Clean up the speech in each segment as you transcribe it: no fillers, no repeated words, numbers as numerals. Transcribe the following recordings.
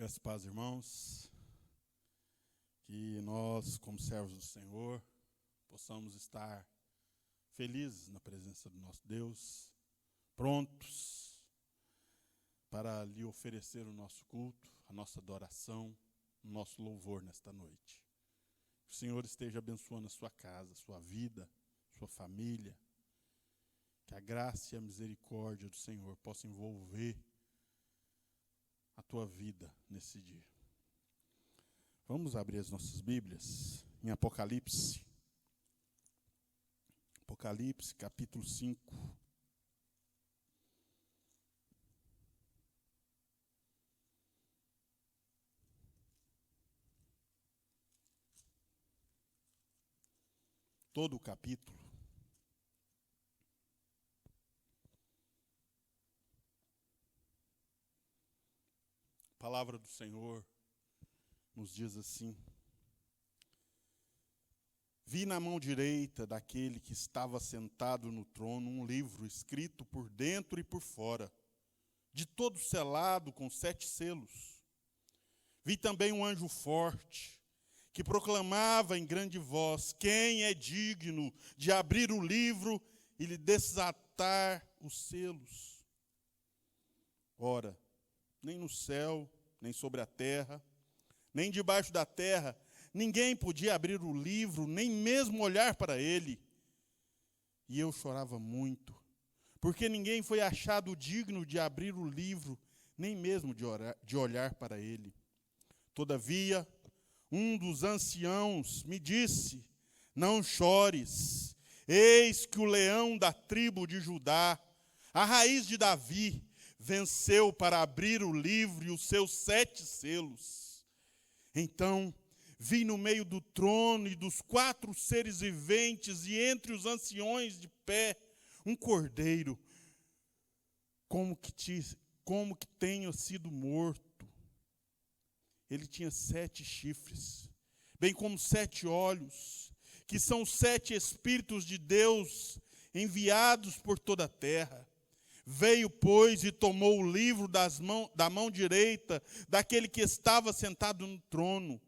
Graças a paz, irmãos, que nós, como servos do Senhor, possamos estar felizes na presença do nosso Deus, prontos para lhe oferecer o nosso culto, a nossa adoração, o nosso louvor nesta noite. Que o Senhor esteja abençoando a sua casa, a sua vida, a sua família. Que a graça e a misericórdia do Senhor possam envolver a tua vida nesse dia. Vamos abrir as nossas Bíblias em Apocalipse. Apocalipse, capítulo 5. Todo o capítulo. A palavra do Senhor nos diz assim: vi na mão direita daquele que estava sentado no trono um livro escrito por dentro e por fora, de todo selado com 7 selos. Vi também um anjo forte, que proclamava em grande voz: quem é digno de abrir o livro e lhe desatar os selos? Ora, nem no céu, nem sobre a terra, nem debaixo da terra, ninguém podia abrir o livro, nem mesmo olhar para ele. E eu chorava muito, porque ninguém foi achado digno de abrir o livro, nem mesmo de olhar para ele. Todavia, um dos anciãos me disse: não chores, eis que o leão da tribo de Judá, a raiz de Davi, venceu para abrir o livro e os seus 7 selos. Então vi no meio do trono e dos 4 seres viventes e entre os anciões de pé um cordeiro, como que tenha sido morto. Ele tinha 7 chifres, bem como 7 olhos, que são os 7 Espíritos de Deus enviados por toda a terra. Veio, pois, e tomou o livro da mão direita daquele que estava sentado no trono.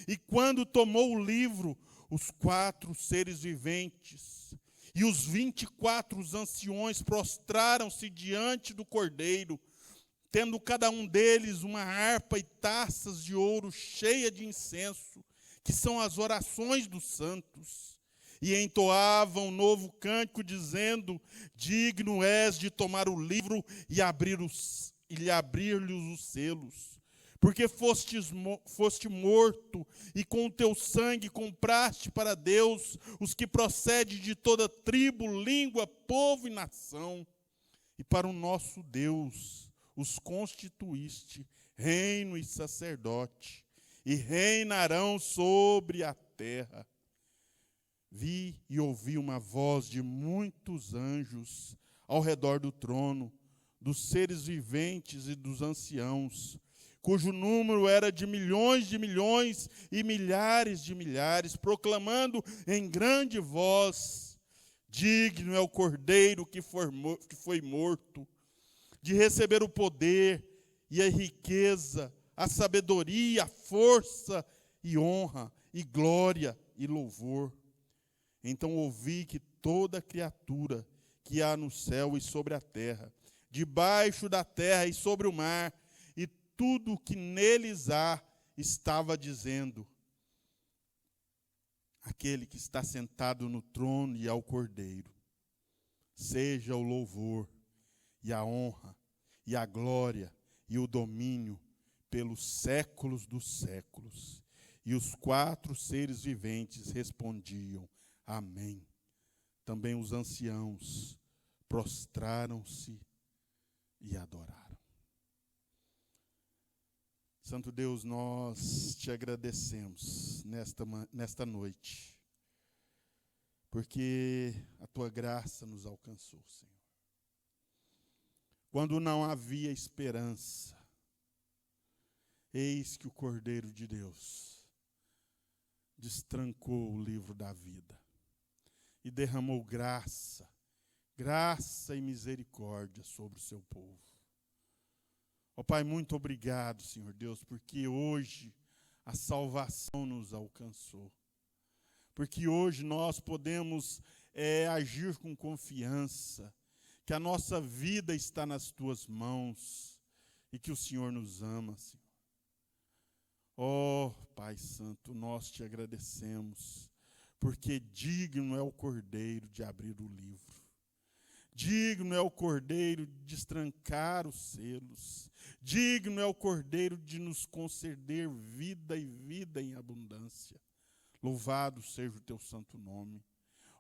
E quando tomou o livro, os 4 seres viventes e os 24 anciões prostraram-se diante do Cordeiro, tendo cada um deles uma harpa e taças de ouro cheia de incenso, que são as orações dos santos. E entoavam um novo cântico, dizendo: digno és de tomar o livro e lhe abrir-lhes os selos. Porque foste morto, e com o teu sangue compraste para Deus os que procedem de toda tribo, língua, povo e nação. E para o nosso Deus os constituíste reino e sacerdote, e reinarão sobre a terra. Vi e ouvi uma voz de muitos anjos ao redor do trono, dos seres viventes e dos anciãos, cujo número era de milhões e milhares de milhares, proclamando em grande voz: digno é o Cordeiro que foi morto, de receber o poder e a riqueza, a sabedoria, a força e honra e glória e louvor. Então ouvi que toda criatura que há no céu e sobre a terra, debaixo da terra e sobre o mar, e tudo o que neles há, estava dizendo: aquele que está sentado no trono e ao Cordeiro, seja o louvor e a honra e a glória e o domínio pelos séculos dos séculos. E os 4 seres viventes respondiam: amém. Também os anciãos prostraram-se e adoraram. Santo Deus, nós te agradecemos nesta noite, porque a tua graça nos alcançou, Senhor. Quando não havia esperança, eis que o Cordeiro de Deus destrancou o livro da vida e derramou graça e misericórdia sobre o seu povo. Ó Pai, muito obrigado, Senhor Deus, porque hoje a salvação nos alcançou. Porque hoje nós podemos agir com confiança, que a nossa vida está nas Tuas mãos e que o Senhor nos ama, Senhor. Ó Pai Santo, nós Te agradecemos, porque digno é o Cordeiro de abrir o livro. Digno é o Cordeiro de destrancar os selos. Digno é o Cordeiro de nos conceder vida e vida em abundância. Louvado seja o Teu santo nome.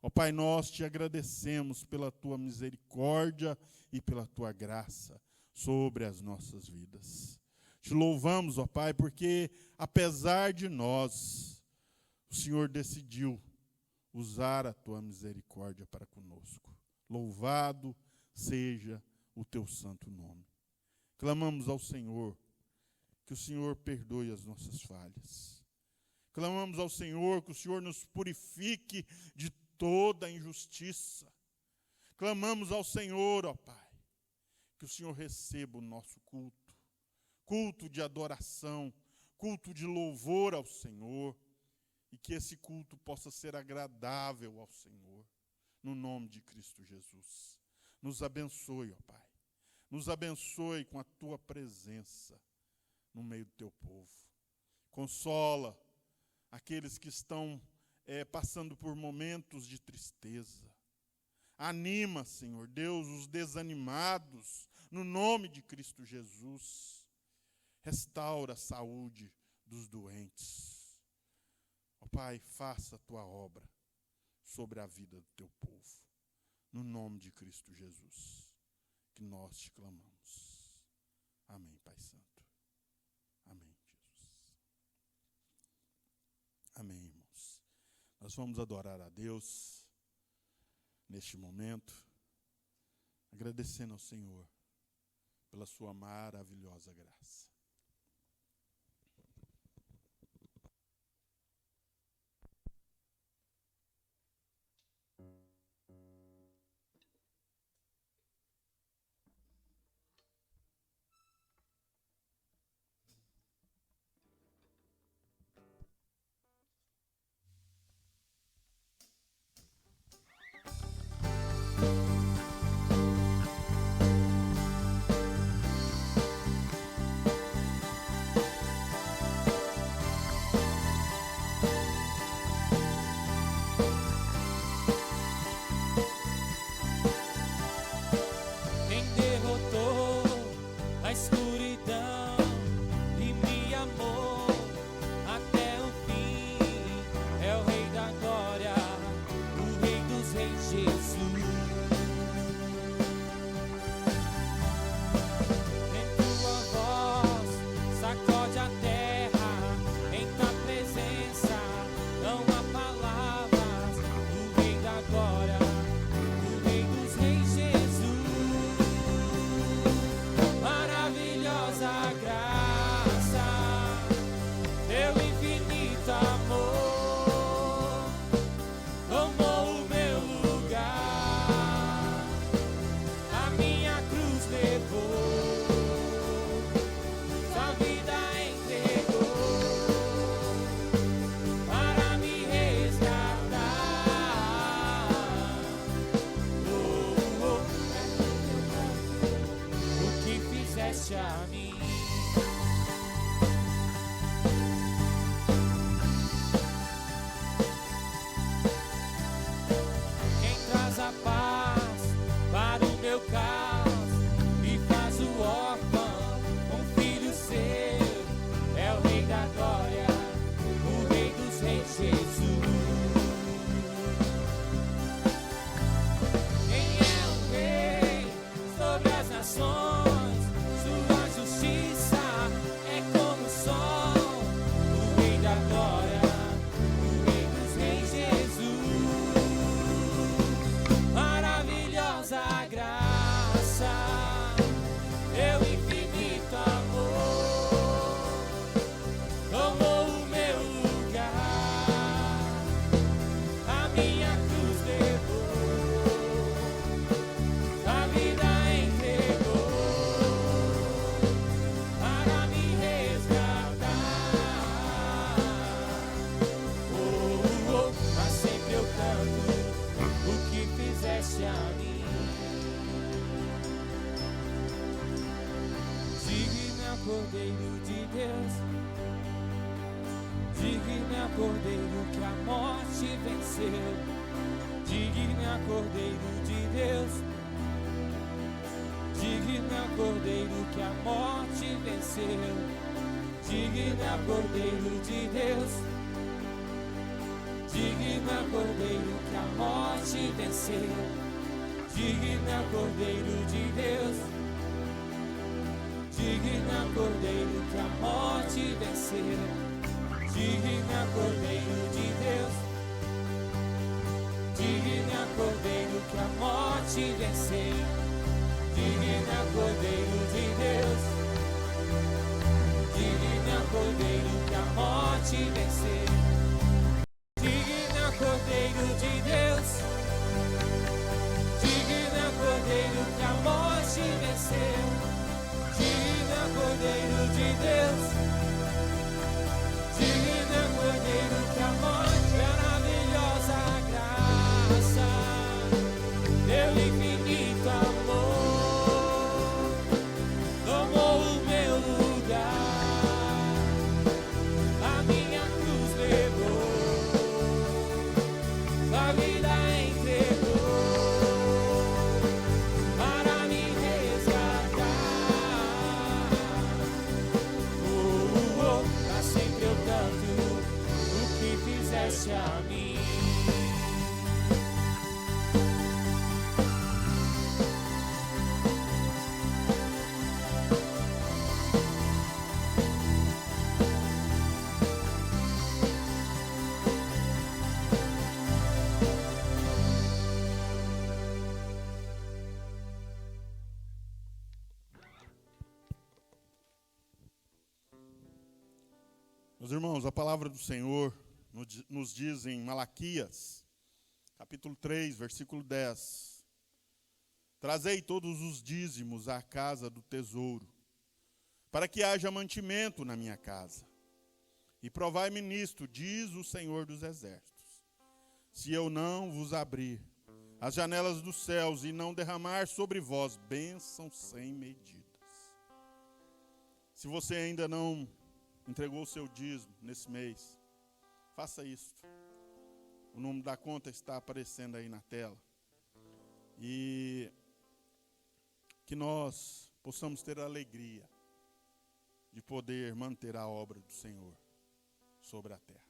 Ó Pai, nós Te agradecemos pela Tua misericórdia e pela Tua graça sobre as nossas vidas. Te louvamos, ó Pai, porque apesar de nós, o Senhor decidiu usar a Tua misericórdia para conosco. Louvado seja o Teu santo nome. Clamamos ao Senhor, que o Senhor perdoe as nossas falhas. Clamamos ao Senhor, que o Senhor nos purifique de toda a injustiça. Clamamos ao Senhor, ó Pai, que o Senhor receba o nosso culto. Culto de adoração, culto de louvor ao Senhor. E que esse culto possa ser agradável ao Senhor. No nome de Cristo Jesus. Nos abençoe, ó Pai. Nos abençoe com a Tua presença no meio do Teu povo. Consola aqueles que estão passando por momentos de tristeza. Anima, Senhor Deus, os desanimados, no nome de Cristo Jesus. Restaura a saúde dos doentes. Ó Pai, faça a Tua obra sobre a vida do Teu povo. No nome de Cristo Jesus, que nós Te clamamos. Amém, Pai Santo. Amém, Jesus. Amém, irmãos. Nós vamos adorar a Deus neste momento, agradecendo ao Senhor pela Sua maravilhosa graça. Para a mim. Digno é o Cordeiro de Deus, digno é o Cordeiro que a morte venceu. Digno é o Cordeiro de Deus, digno é o Cordeiro que a morte venceu. Digno é o Cordeiro de Deus, digno é o Cordeiro que a morte venceu. Digno é o Cordeiro de Deus, digno é o Cordeiro que a morte venceu. Digno é o Cordeiro de Deus, digno é o Cordeiro que a morte venceu. Digno é o Cordeiro de Deus, digno é o Cordeiro que a morte venceu. Digno é o Cordeiro de Deus, digno é o Cordeiro que a morte venceu. Digno é o Cordeiro de Deus, digno é o Cordeiro que a morte, maravilhosa graça, teu infinito amor, tomou o meu lugar, a minha cruz levou, sua vida entregou, para me resgatar. Pra sempre eu canto o que fizeste a mim. Meus irmãos, a palavra do Senhor nos diz em Malaquias, capítulo 3, versículo 10. Trazei todos os dízimos à casa do tesouro, para que haja mantimento na minha casa. E provai-me nisto, diz o Senhor dos Exércitos, se eu não vos abrir as janelas dos céus e não derramar sobre vós bênção sem medidas. Se você ainda não entregou o seu dízimo nesse mês, faça isso. O número da conta está aparecendo aí na tela. E que nós possamos ter a alegria de poder manter a obra do Senhor sobre a terra.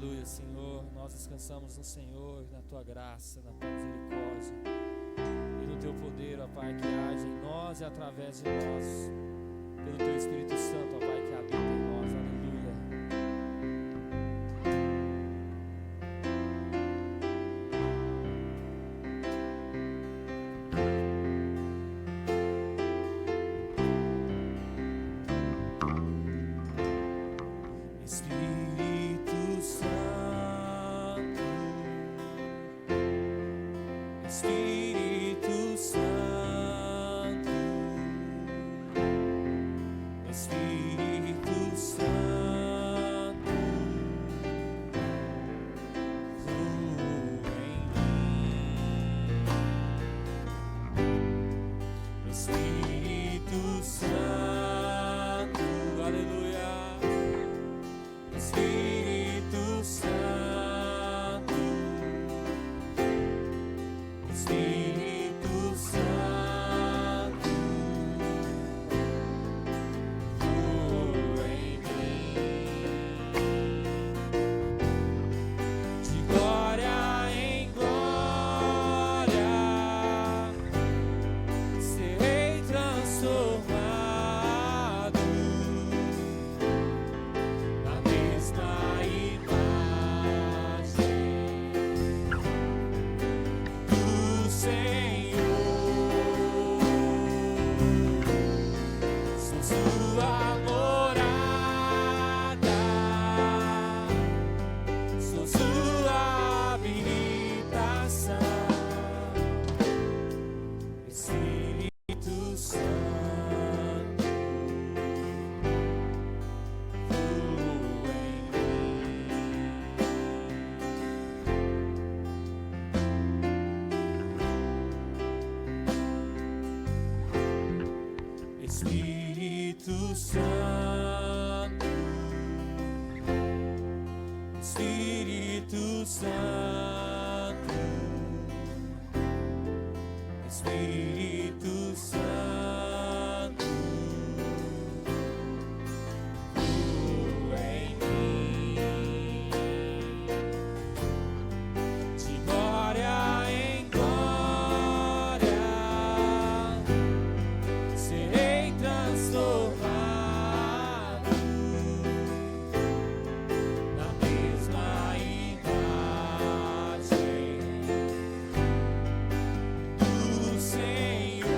Aleluia, Senhor. Nós descansamos no Senhor, na Tua graça, na Tua misericórdia e no Teu poder, ó Pai, que age em nós e através de nós, pelo Teu Espírito Santo, ó Pai, que habita em nós. Aleluia. Espírito Santo, Espírito Santo, Espírito Santo, flua em mim, de glória em glória, serei transformado na mesma imagem do Senhor.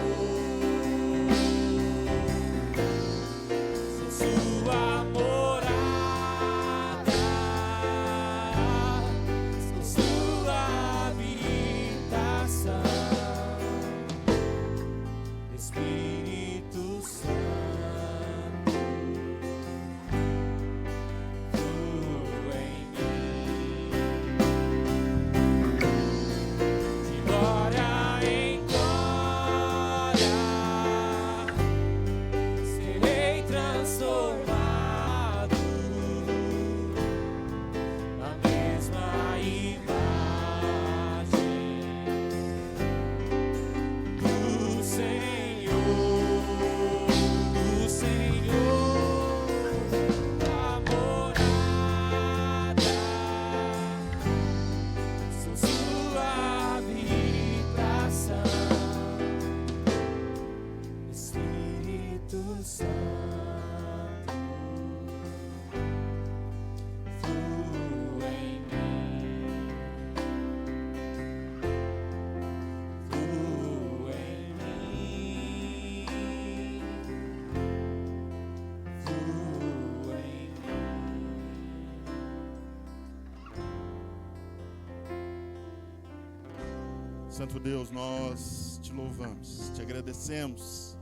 Sou sua morada, sou sua habitação. Espírito Santo, flua em mim, de glória em glória, serei transformado na mesma imagem do Senhor, a morada, sou sua habitação. Espírito Santo, flua em mim, flua em mim, flua em Santo Deus, nós te louvamos, te agradecemos,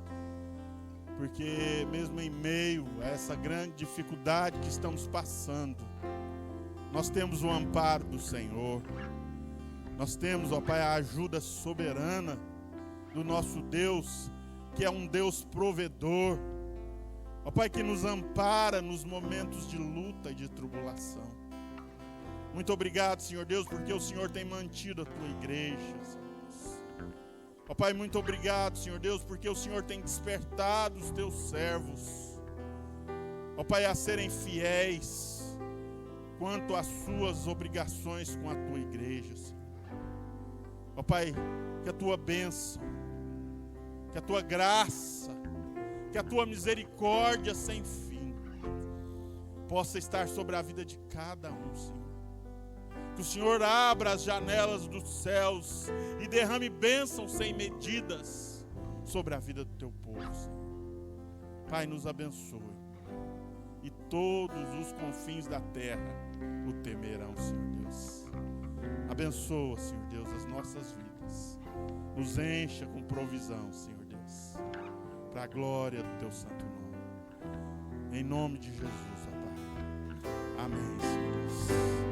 porque mesmo em meio a essa grande dificuldade que estamos passando, nós temos o amparo do Senhor, nós temos, ó Pai, a ajuda soberana do nosso Deus, que é um Deus provedor, ó Pai, que nos ampara nos momentos de luta e de tribulação. Muito obrigado, Senhor Deus, porque o Senhor tem mantido a tua igreja, Senhor Deus. Ó Pai, muito obrigado, Senhor Deus, porque o Senhor tem despertado os teus servos, ó Pai, a serem fiéis, quanto às suas obrigações com a tua igreja, Senhor. Ó Pai, que a tua bênção, que a tua graça, que a tua misericórdia sem fim possa estar sobre a vida de cada um, Senhor. Que o Senhor abra as janelas dos céus e derrame bênçãos sem medidas sobre a vida do teu povo, Senhor. Pai, nos abençoe, e todos os confins da terra o temerão, Senhor Deus. Abençoa, Senhor Deus, as nossas vidas. Nos encha com provisão, Senhor Deus, para a glória do teu santo nome. Em nome de Jesus, ó Pai. Amém, Senhor Deus.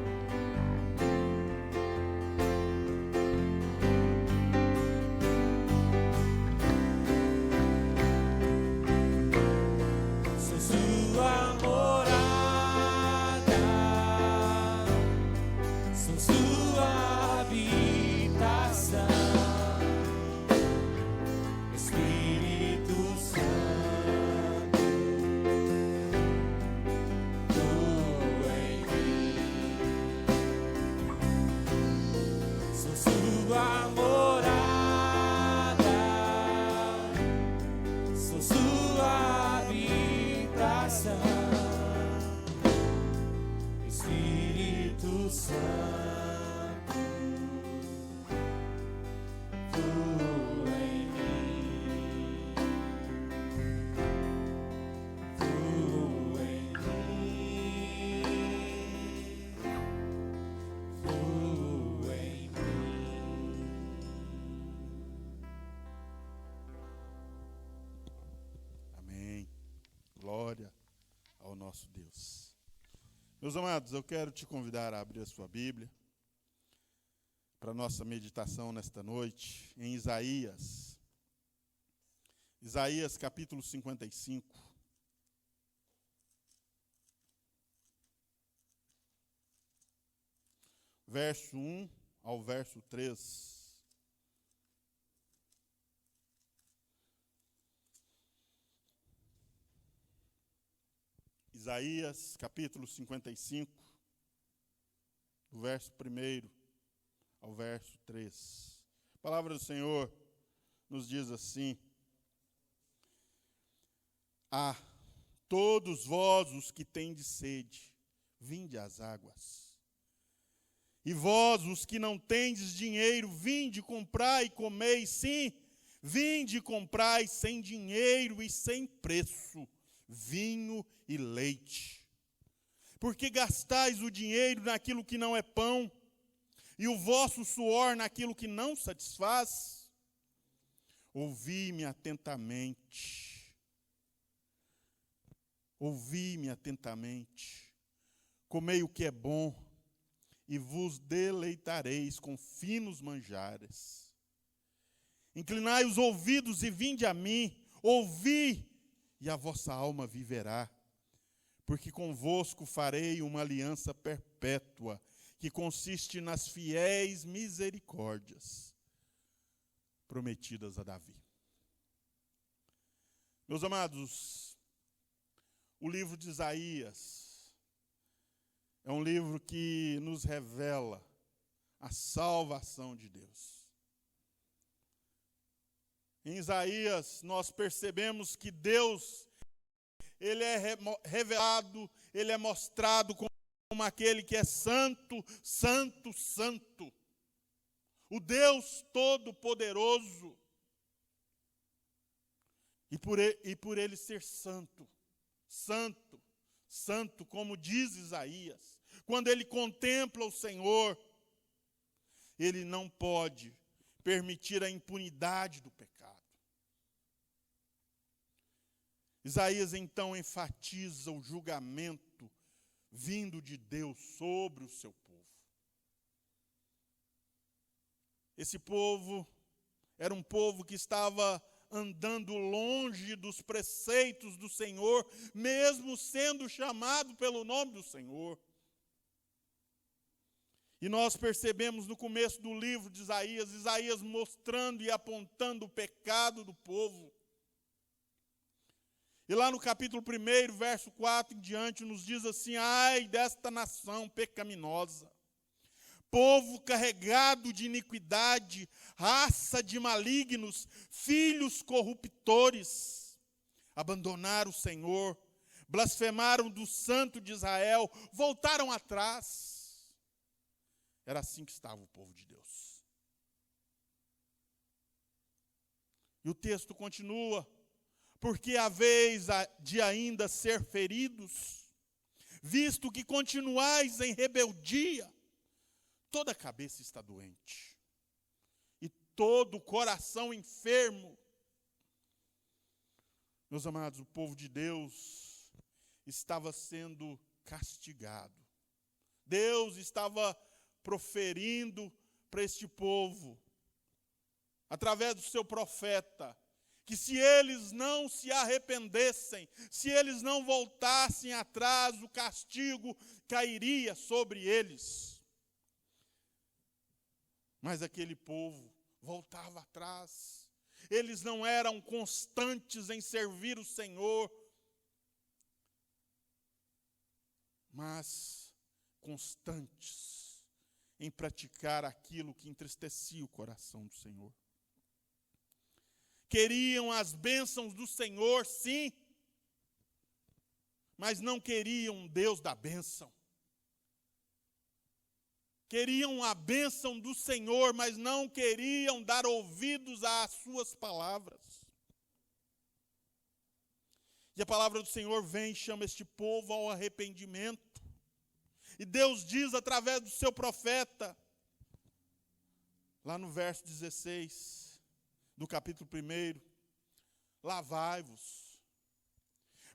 Glória ao nosso Deus. Meus amados, eu quero te convidar a abrir a sua Bíblia para a nossa meditação nesta noite em Isaías. Isaías capítulo 55. Verso 1 ao verso 3. Isaías, capítulo 55, do verso 1 ao verso 3. A palavra do Senhor nos diz assim: Ah, todos vós os que tendes sede, vinde às águas. E vós os que não tendes dinheiro, vinde comprai e comei. Sim, vinde comprai sem dinheiro e sem preço vinho e leite. Porque gastais o dinheiro naquilo que não é pão, e o vosso suor naquilo que não satisfaz? Ouvi-me atentamente. Ouvi-me atentamente. Comei o que é bom, e vos deleitareis com finos manjares. Inclinai os ouvidos e vinde a mim. Ouvi, e a vossa alma viverá, porque convosco farei uma aliança perpétua, que consiste nas fiéis misericórdias prometidas a Davi. Meus amados, o livro de Isaías é um livro que nos revela a salvação de Deus. Em Isaías, nós percebemos que Deus, Ele é revelado, Ele é mostrado como aquele que é santo, santo, santo. O Deus Todo-Poderoso. E por Ele ser santo, santo, santo, como diz Isaías, quando Ele contempla o Senhor, Ele não pode permitir a impunidade do pecado. Isaías então enfatiza o julgamento vindo de Deus sobre o seu povo. Esse povo era um povo que estava andando longe dos preceitos do Senhor, mesmo sendo chamado pelo nome do Senhor. E nós percebemos no começo do livro de Isaías, Isaías mostrando e apontando o pecado do povo. E lá no capítulo 1, verso 4 em diante, nos diz assim: ai desta nação pecaminosa, povo carregado de iniquidade, raça de malignos, filhos corruptores, abandonaram o Senhor, blasfemaram do Santo de Israel, voltaram atrás. Era assim que estava o povo de Deus. E o texto continua: porque a vez de ainda ser feridos, visto que continuais em rebeldia, toda a cabeça está doente, e todo o coração enfermo. Meus amados, o povo de Deus estava sendo castigado. Deus estava proferindo para este povo, através do seu profeta, que se eles não se arrependessem, se eles não voltassem atrás, o castigo cairia sobre eles. Mas aquele povo voltava atrás. Eles não eram constantes em servir o Senhor, mas constantes em praticar aquilo que entristecia o coração do Senhor. Queriam as bênçãos do Senhor, sim, mas não queriam Deus da bênção. Queriam a bênção do Senhor, mas não queriam dar ouvidos às suas palavras. E a palavra do Senhor vem e chama este povo ao arrependimento. E Deus diz através do seu profeta, lá no verso 16, do capítulo 1, lavai-vos,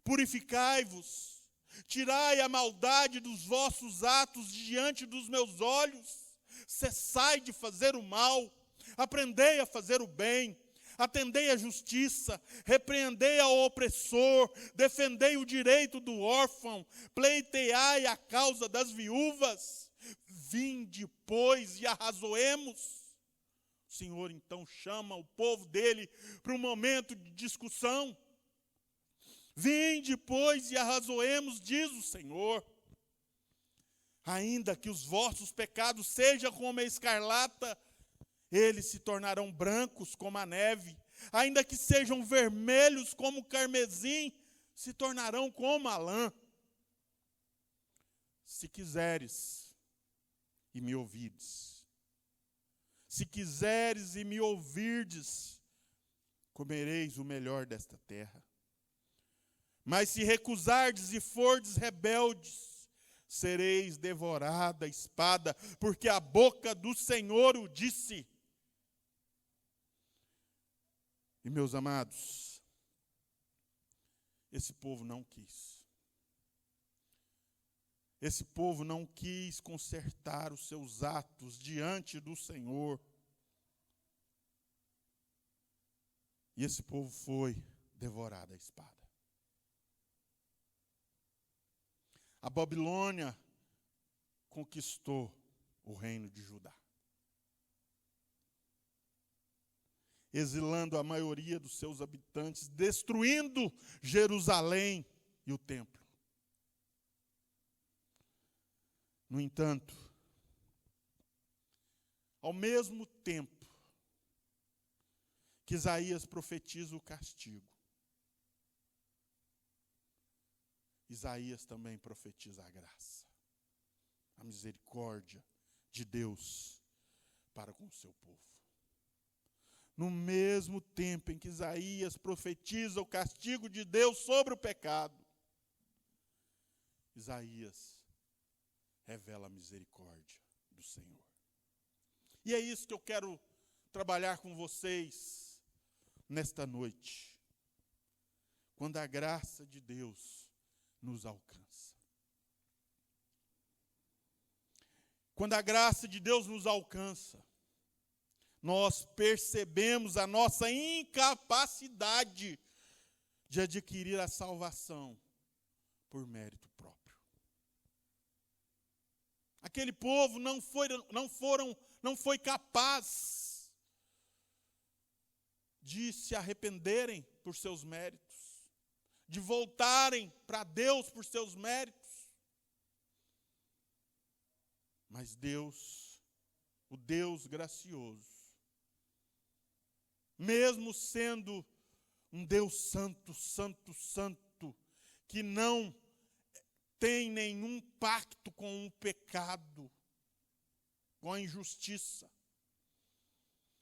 purificai-vos, tirai a maldade dos vossos atos diante dos meus olhos, cessai de fazer o mal, aprendei a fazer o bem, atendei a justiça, repreendei ao opressor, defendei o direito do órfão, pleiteai a causa das viúvas, vinde, pois, e arrazoemos. O Senhor então chama o povo dele para um momento de discussão. Vinde, pois, e arrazoemos, diz o Senhor. Ainda que os vossos pecados sejam como a escarlata, eles se tornarão brancos como a neve. Ainda que sejam vermelhos como o carmesim, se tornarão como a lã. Se quiseres e me ouvides, se quiseres e me ouvirdes, comereis o melhor desta terra. Mas se recusardes e fordes rebeldes, sereis devorada a espada, porque a boca do Senhor o disse. E meus amados, esse povo não quis. Esse povo não quis consertar os seus atos diante do Senhor. E esse povo foi devorado à espada. A Babilônia conquistou o reino de Judá, exilando a maioria dos seus habitantes, destruindo Jerusalém e o templo. No entanto, ao mesmo tempo que Isaías profetiza o castigo, Isaías também profetiza a graça, a misericórdia de Deus para com o seu povo. No mesmo tempo em que Isaías profetiza o castigo de Deus sobre o pecado, Isaías revela a misericórdia do Senhor. E é isso que eu quero trabalhar com vocês nesta noite. Quando a graça de Deus nos alcança. Quando a graça de Deus nos alcança, nós percebemos a nossa incapacidade de adquirir a salvação por mérito próprio. Aquele povo não foi capaz de se arrependerem por seus méritos, de voltarem para Deus por seus méritos. Mas Deus, o Deus gracioso, mesmo sendo um Deus santo, santo, santo, que não tem nenhum pacto com o pecado, com a injustiça,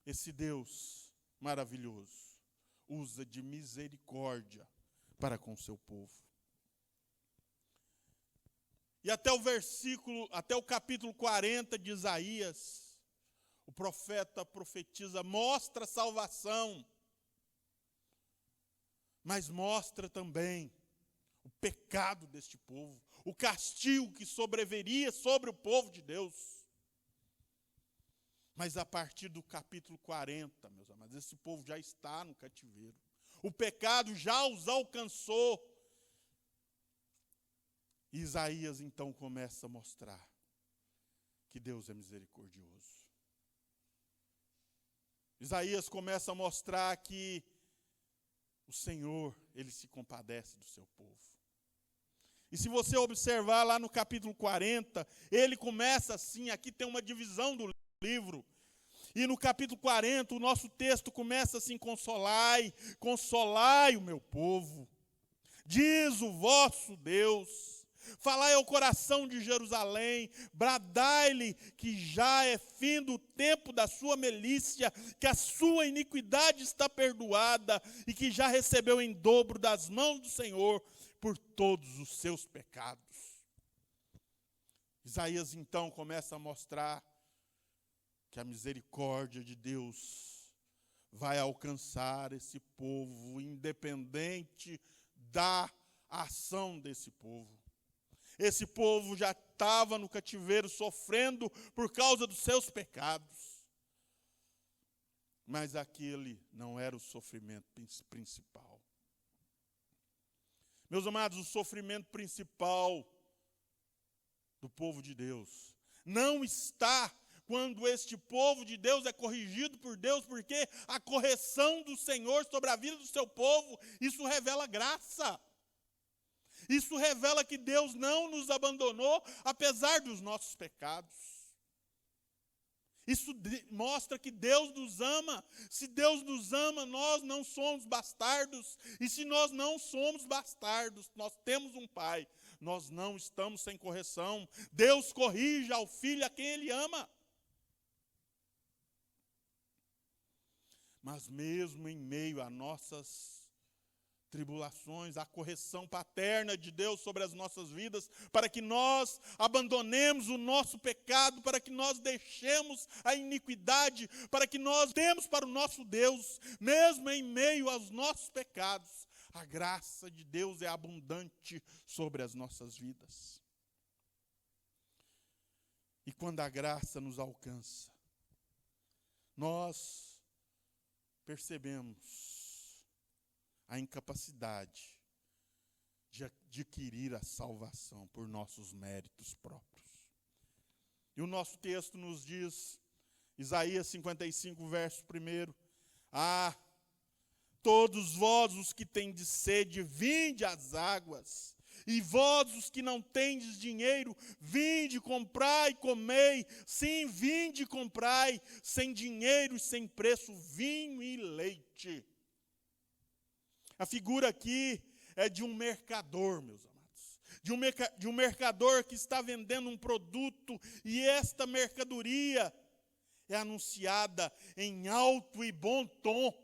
esse Deus maravilhoso usa de misericórdia para com seu povo. E até o capítulo 40 de Isaías, o profeta profetiza, mostra a salvação, mas mostra também o pecado deste povo, o castigo que sobreviria sobre o povo de Deus. Mas a partir do capítulo 40, meus amados, esse povo já está no cativeiro. O pecado já os alcançou. E Isaías então começa a mostrar que Deus é misericordioso. Isaías começa a mostrar que o Senhor, Ele se compadece do seu povo. E se você observar lá no capítulo 40, ele começa assim, aqui tem uma divisão do livro. E no capítulo 40, o nosso texto começa assim, consolai, consolai o meu povo. Diz o vosso Deus. Falai ao coração de Jerusalém, bradai-lhe que já é fim do tempo da sua milícia, que a sua iniquidade está perdoada e que já recebeu em dobro das mãos do Senhor por todos os seus pecados. Isaías então começa a mostrar que a misericórdia de Deus vai alcançar esse povo, independente da ação desse povo. Esse povo já estava no cativeiro sofrendo por causa dos seus pecados. Mas aquele não era o sofrimento principal. Meus amados, o sofrimento principal do povo de Deus não está quando este povo de Deus é corrigido por Deus, porque a correção do Senhor sobre a vida do seu povo, isso revela graça. Isso revela que Deus não nos abandonou, apesar dos nossos pecados. Isso mostra que Deus nos ama. Se Deus nos ama, nós não somos bastardos. E se nós não somos bastardos, nós temos um Pai. Nós não estamos sem correção. Deus corrige ao filho a quem Ele ama. Mas mesmo em meio a nossas tribulações, a correção paterna de Deus sobre as nossas vidas, para que nós abandonemos o nosso pecado, para que nós deixemos a iniquidade, para que nós demos para o nosso Deus, mesmo em meio aos nossos pecados, a graça de Deus é abundante sobre as nossas vidas. E quando a graça nos alcança, nós percebemos a incapacidade de adquirir a salvação por nossos méritos próprios. E o nosso texto nos diz, Isaías 55, verso 1, todos vós os que tendes sede, vinde às águas, e vós os que não tendes dinheiro, vinde, comprai, comei, sim, vinde, comprai, sem dinheiro e sem preço, vinho e leite. A figura aqui é de um mercador, meus amados. De um mercador que está vendendo um produto e esta mercadoria é anunciada em alto e bom tom.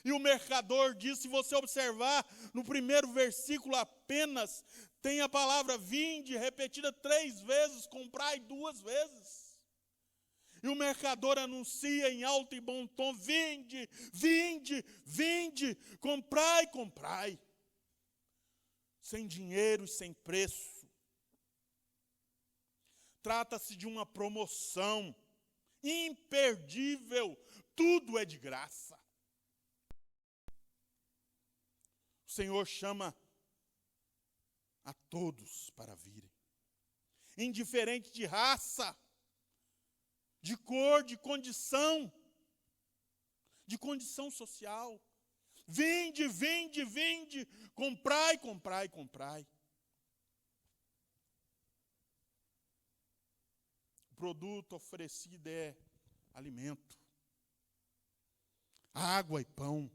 E o mercador diz, se você observar, no primeiro versículo apenas, tem a palavra vinde repetida 3 vezes, comprai 2 vezes. E o mercador anuncia em alto e bom tom, vinde, vinde, vinde, comprai, comprai. Sem dinheiro e sem preço. Trata-se de uma promoção imperdível, tudo é de graça. O Senhor chama a todos para virem, indiferente de raça, de cor, de condição social. Vinde, vinde, vinde, comprai, comprai, comprai. O produto oferecido é alimento, água e pão,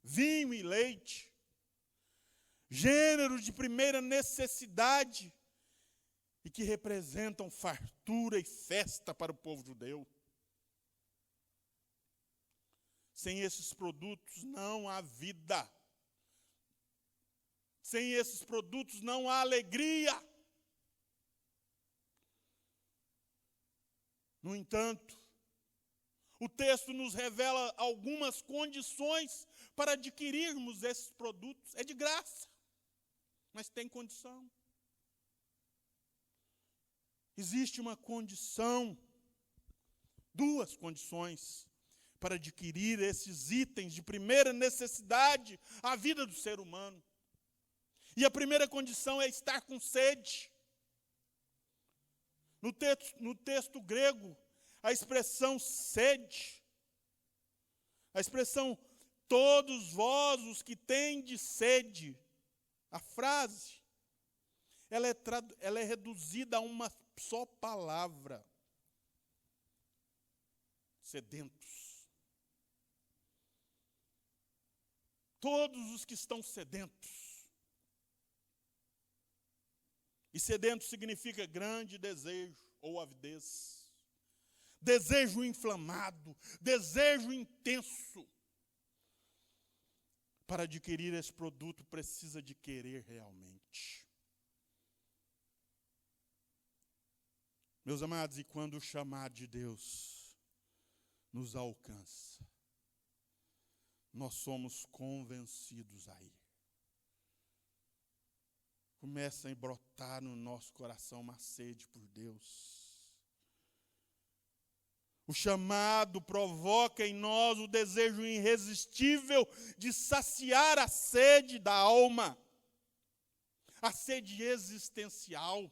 vinho e leite, gêneros de primeira necessidade e que representam fartura e festa para o povo judeu. Sem esses produtos não há vida. Sem esses produtos não há alegria. No entanto, o texto nos revela algumas condições para adquirirmos esses produtos. É de graça, mas tem condição. Existe uma condição, duas condições para adquirir esses itens de primeira necessidade à vida do ser humano. E a primeira condição é estar com sede. No texto grego, a expressão sede, a expressão todos vós os que tendes sede, a frase, ela é reduzida a uma só palavra: sedentos. Todos os que estão sedentos. E sedento significa grande desejo ou avidez. Desejo inflamado, desejo intenso. Para adquirir esse produto precisa de querer realmente. Meus amados, e quando o chamado de Deus nos alcança, nós somos convencidos a ir. Começa a brotar no nosso coração uma sede por Deus. O chamado provoca em nós o desejo irresistível de saciar a sede da alma, a sede existencial.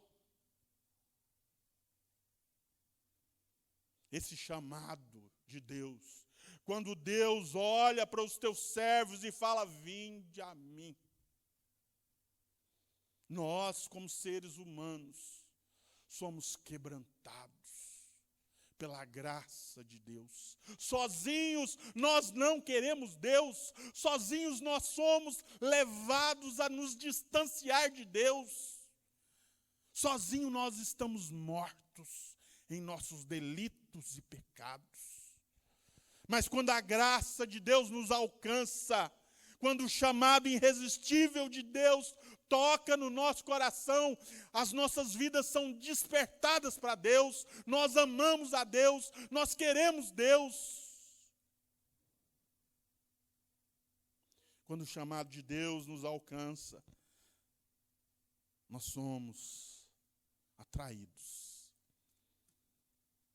Esse chamado de Deus, quando Deus olha para os teus servos e fala: vinde a mim. Nós, como seres humanos, somos quebrantados pela graça de Deus. Sozinhos nós não queremos Deus. Sozinhos nós somos levados a nos distanciar de Deus. Sozinhos nós estamos mortos em nossos delitos e pecados. Mas quando a graça de Deus nos alcança, quando o chamado irresistível de Deus toca no nosso coração, as nossas vidas são despertadas para Deus, nós amamos a Deus, nós queremos Deus. Quando o chamado de Deus nos alcança, nós somos atraídos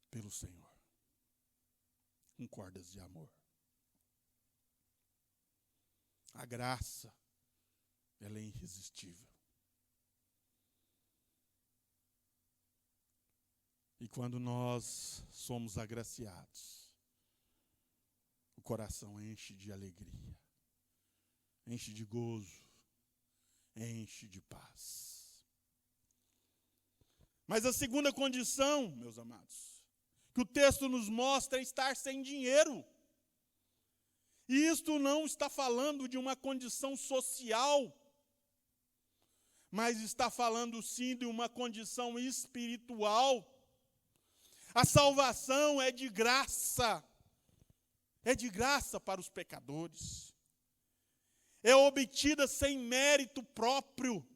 pelo Senhor, com cordas de amor. A graça, ela é irresistível. E quando nós somos agraciados, o coração enche de alegria, enche de gozo, enche de paz. Mas a segunda condição, meus amados, que o texto nos mostra é estar sem dinheiro. E isto não está falando de uma condição social, mas está falando sim de uma condição espiritual. A salvação é de graça para os pecadores. É obtida sem mérito próprio,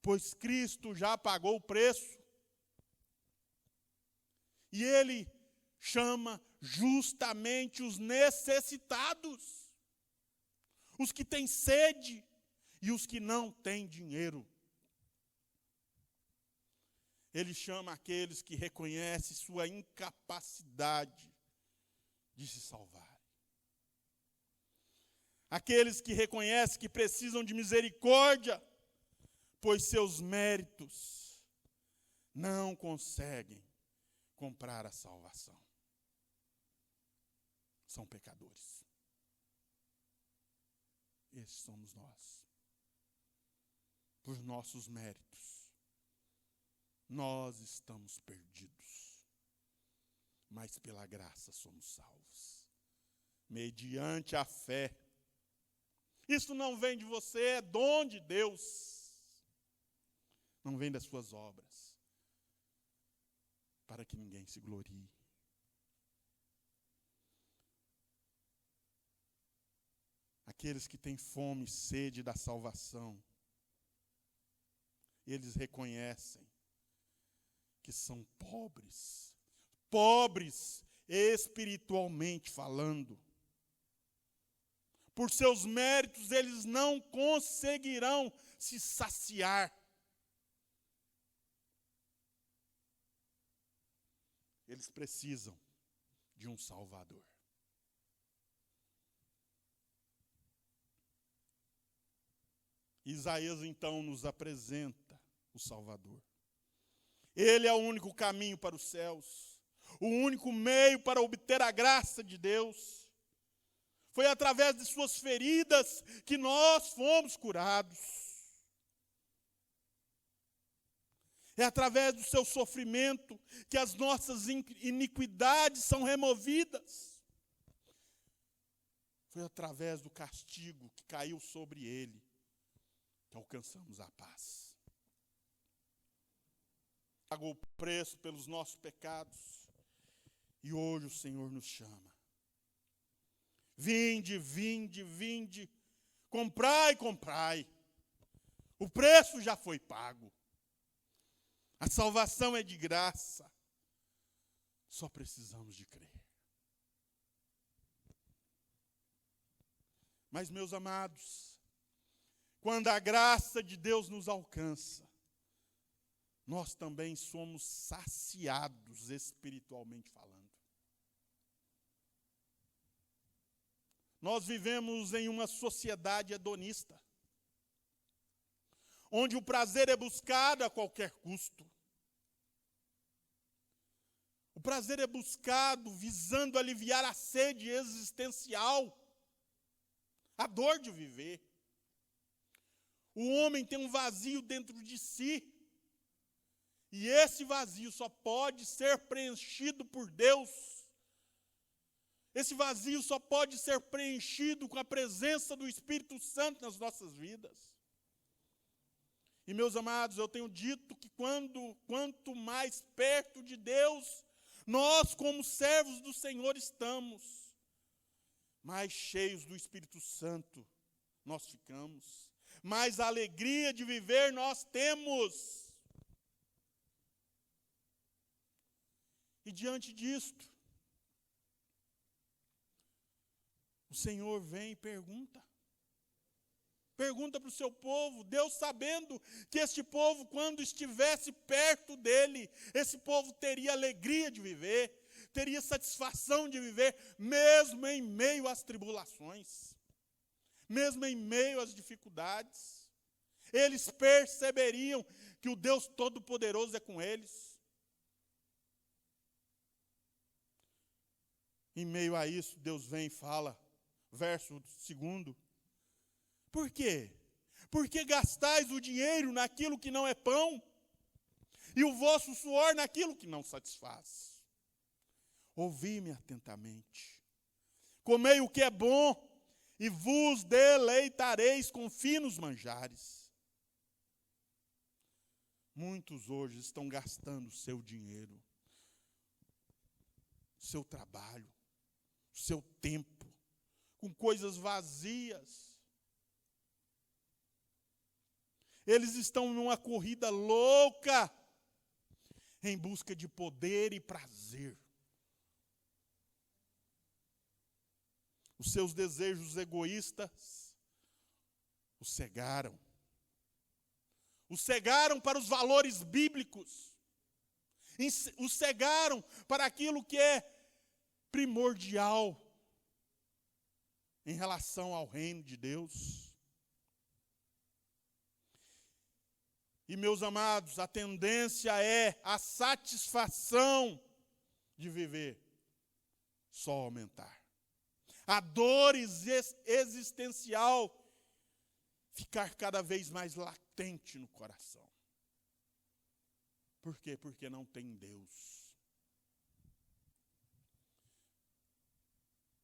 pois Cristo já pagou o preço. E Ele chama justamente os necessitados, os que têm sede e os que não têm dinheiro. Ele chama aqueles que reconhecem sua incapacidade de se salvar. Aqueles que reconhecem que precisam de misericórdia, pois seus méritos não conseguem comprar a salvação. São pecadores. Esses somos nós. Por nossos méritos, nós estamos perdidos, mas pela graça somos salvos, mediante a fé. Isso não vem de você, é dom de Deus. Não vem das suas obras, para que ninguém se glorie. Aqueles que têm fome e sede da salvação, eles reconhecem que são pobres espiritualmente falando. Por seus méritos, eles não conseguirão se saciar. Eles precisam de um Salvador. Isaías, então, nos apresenta o Salvador. Ele é o único caminho para os céus, o único meio para obter a graça de Deus. Foi através de suas feridas que nós fomos curados. É através do seu sofrimento que as nossas iniquidades são removidas. Foi através do castigo que caiu sobre ele que alcançamos a paz. Pagou o preço pelos nossos pecados. E hoje o Senhor nos chama. Vinde, vinde, vinde. Comprai, comprai. O preço já foi pago. A salvação é de graça. Só precisamos de crer. Mas, meus amados, quando a graça de Deus nos alcança, nós também somos saciados espiritualmente falando. Nós vivemos em uma sociedade hedonista, onde o prazer é buscado a qualquer custo. O prazer é buscado visando aliviar a sede existencial, a dor de viver. O homem tem um vazio dentro de si, e esse vazio só pode ser preenchido por Deus. Esse vazio só pode ser preenchido com a presença do Espírito Santo nas nossas vidas. E, meus amados, eu tenho dito que quanto mais perto de Deus, nós como servos do Senhor estamos, mais cheios do Espírito Santo nós ficamos, mais alegria de viver nós temos. E diante disto, o Senhor vem e pergunta. Pergunta para o seu povo, Deus sabendo que este povo, quando estivesse perto dele, esse povo teria alegria de viver, teria satisfação de viver, mesmo em meio às tribulações, mesmo em meio às dificuldades. Eles perceberiam que o Deus Todo-Poderoso é com eles. Em meio a isso, Deus vem e fala, verso 2, por quê? Porque gastais o dinheiro naquilo que não é pão, e o vosso suor naquilo que não satisfaz. Ouvi-me atentamente. Comei o que é bom, e vos deleitareis com finos manjares. Muitos hoje estão gastando o seu dinheiro, o seu trabalho, o seu tempo, com coisas vazias. Eles estão numa corrida louca, em busca de poder e prazer. Os seus desejos egoístas os cegaram. Os cegaram para os valores bíblicos. Os cegaram para aquilo que é primordial em relação ao reino de Deus. E, meus amados, a tendência é a satisfação de viver só aumentar. A dor existencial ficar cada vez mais latente no coração. Por quê? Porque não tem Deus.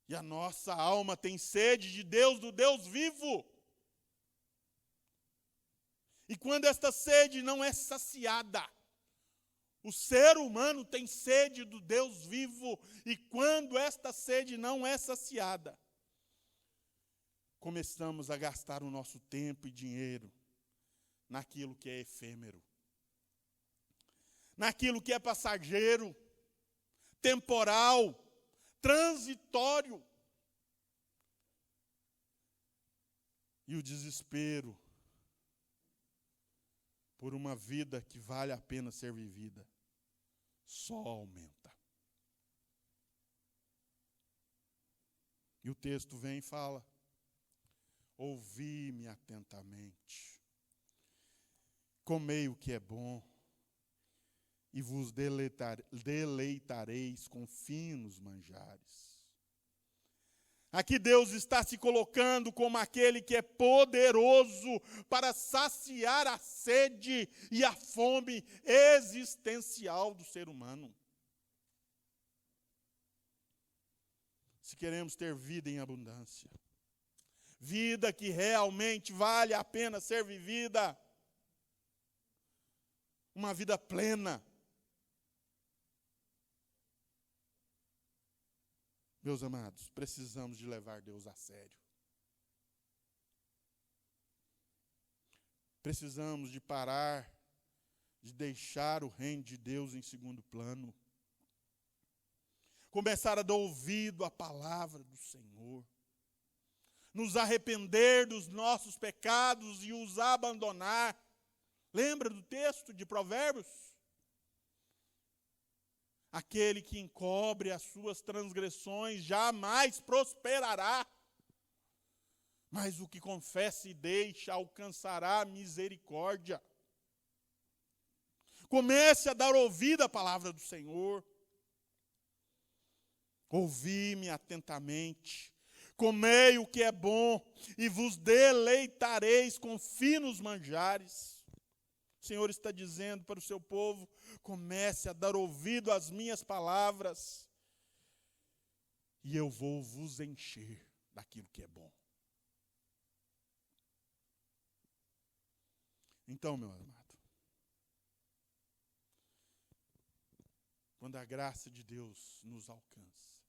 E a nossa alma tem sede de Deus, do Deus vivo. E quando esta sede não é saciada, o ser humano tem sede do Deus vivo, e quando esta sede não é saciada, começamos a gastar o nosso tempo e dinheiro naquilo que é efêmero, naquilo que é passageiro, temporal, transitório. E o desespero por uma vida que vale a pena ser vivida só aumenta. E o texto vem e fala: ouvi-me atentamente, comei o que é bom, e vos deleitareis com finos manjares. Aqui Deus está se colocando como aquele que é poderoso para saciar a sede e a fome existencial do ser humano. Se queremos ter vida em abundância, vida que realmente vale a pena ser vivida, uma vida plena, meus amados, precisamos de levar Deus a sério. Precisamos de parar, de deixar o reino de Deus em segundo plano. Começar a dar ouvido à palavra do Senhor. Nos arrepender dos nossos pecados e os abandonar. Lembra do texto de Provérbios? Aquele que encobre as suas transgressões jamais prosperará, mas o que confessa e deixa alcançará misericórdia. Comece a dar ouvido à palavra do Senhor. Ouvi-me atentamente, comei o que é bom e vos deleitareis com finos manjares. O Senhor está dizendo para o seu povo: comece a dar ouvido às minhas palavras e eu vou vos encher daquilo que é bom. Então, meu amado, quando a graça de Deus nos alcança,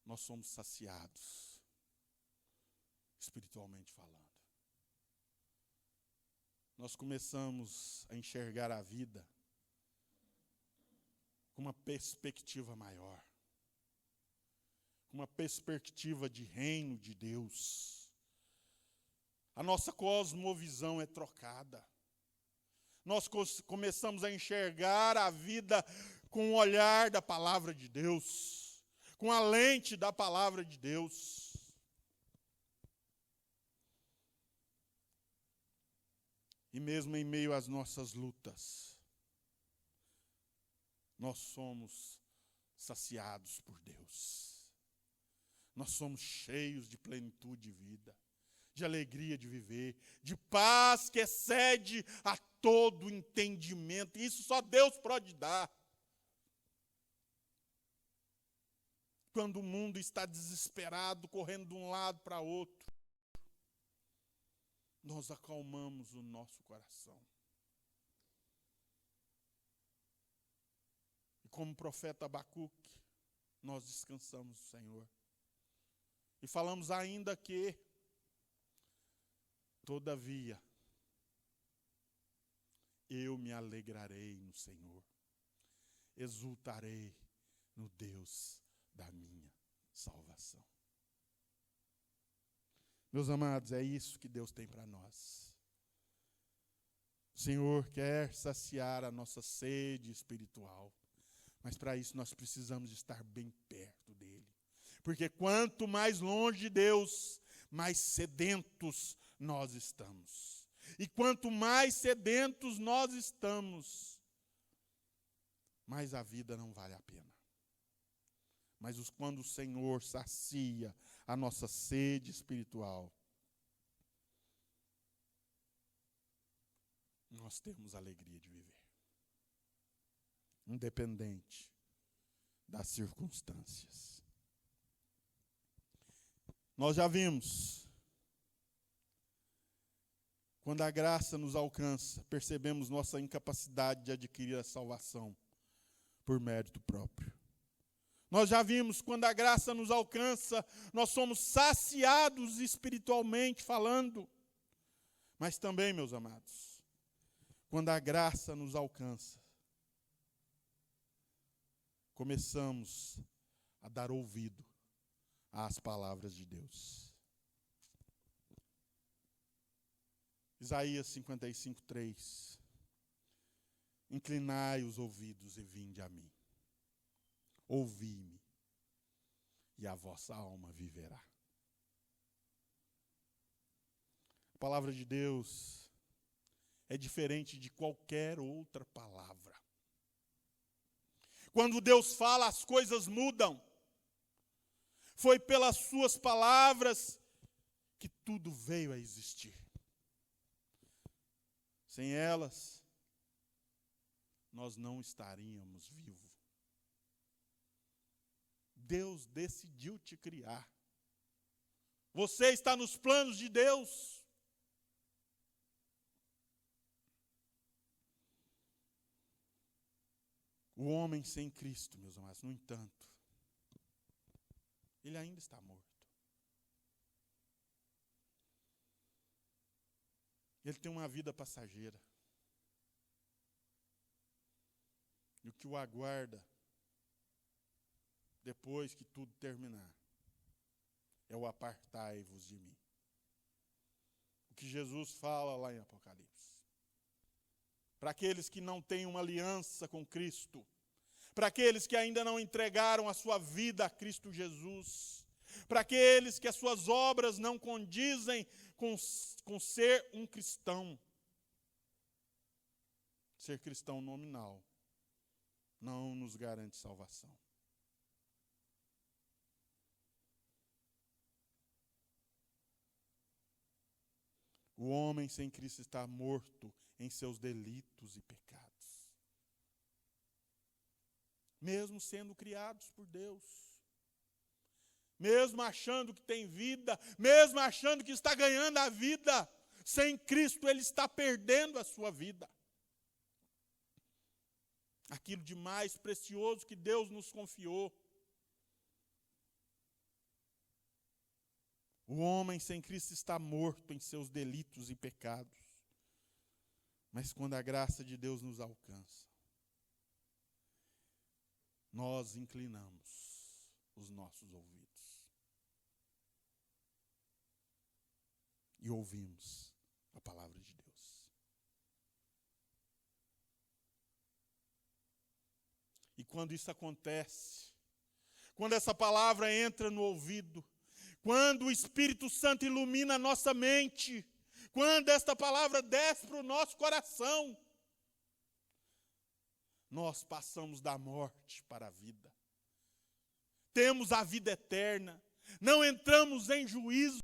nós somos saciados, espiritualmente falando. Nós começamos a enxergar a vida com uma perspectiva maior, com uma perspectiva de reino de Deus. A nossa cosmovisão é trocada. Nós começamos a enxergar a vida com o olhar da palavra de Deus, com a lente da palavra de Deus. E mesmo em meio às nossas lutas, nós somos saciados por Deus. Nós somos cheios de plenitude de vida, de alegria de viver, de paz que excede a todo entendimento. E isso só Deus pode dar. Quando o mundo está desesperado, correndo de um lado para outro, nós acalmamos o nosso coração. E como o profeta Abacuque, nós descansamos no Senhor. E falamos ainda que, todavia, eu me alegrarei no Senhor, exultarei no Deus da minha salvação. Meus amados, é isso que Deus tem para nós. O Senhor quer saciar a nossa sede espiritual, mas para isso nós precisamos estar bem perto dEle. Porque quanto mais longe de Deus, mais sedentos nós estamos. E quanto mais sedentos nós estamos, mais a vida não vale a pena. Mas quando o Senhor sacia a nossa sede espiritual, nós temos a alegria de viver. Independente das circunstâncias. Nós já vimos, quando a graça nos alcança, percebemos nossa incapacidade de adquirir a salvação por mérito próprio. Nós já vimos, quando a graça nos alcança, nós somos saciados espiritualmente falando. Mas também, meus amados, quando a graça nos alcança, começamos a dar ouvido às palavras de Deus. Isaías 55:3. Inclinai os ouvidos e vinde a mim. Ouvi-me, e a vossa alma viverá. A palavra de Deus é diferente de qualquer outra palavra. Quando Deus fala, as coisas mudam. Foi pelas suas palavras que tudo veio a existir. Sem elas, nós não estaríamos vivos. Deus decidiu te criar. Você está nos planos de Deus. O homem sem Cristo, meus amados, no entanto, ele ainda está morto. Ele tem uma vida passageira. E o que o aguarda depois que tudo terminar é o apartai-vos de mim. O que Jesus fala lá em Apocalipse. Para aqueles que não têm uma aliança com Cristo, para aqueles que ainda não entregaram a sua vida a Cristo Jesus, para aqueles que as suas obras não condizem com ser um cristão. Ser cristão nominal não nos garante salvação. O homem sem Cristo está morto em seus delitos e pecados. Mesmo sendo criados por Deus. Mesmo achando que tem vida, mesmo achando que está ganhando a vida, sem Cristo ele está perdendo a sua vida. Aquilo de mais precioso que Deus nos confiou. O homem sem Cristo está morto em seus delitos e pecados. Mas quando a graça de Deus nos alcança, nós inclinamos os nossos ouvidos. E ouvimos a palavra de Deus. E quando isso acontece, quando essa palavra entra no ouvido, quando o Espírito Santo ilumina a nossa mente, quando esta palavra desce para o nosso coração, nós passamos da morte para a vida. Temos a vida eterna, não entramos em juízo.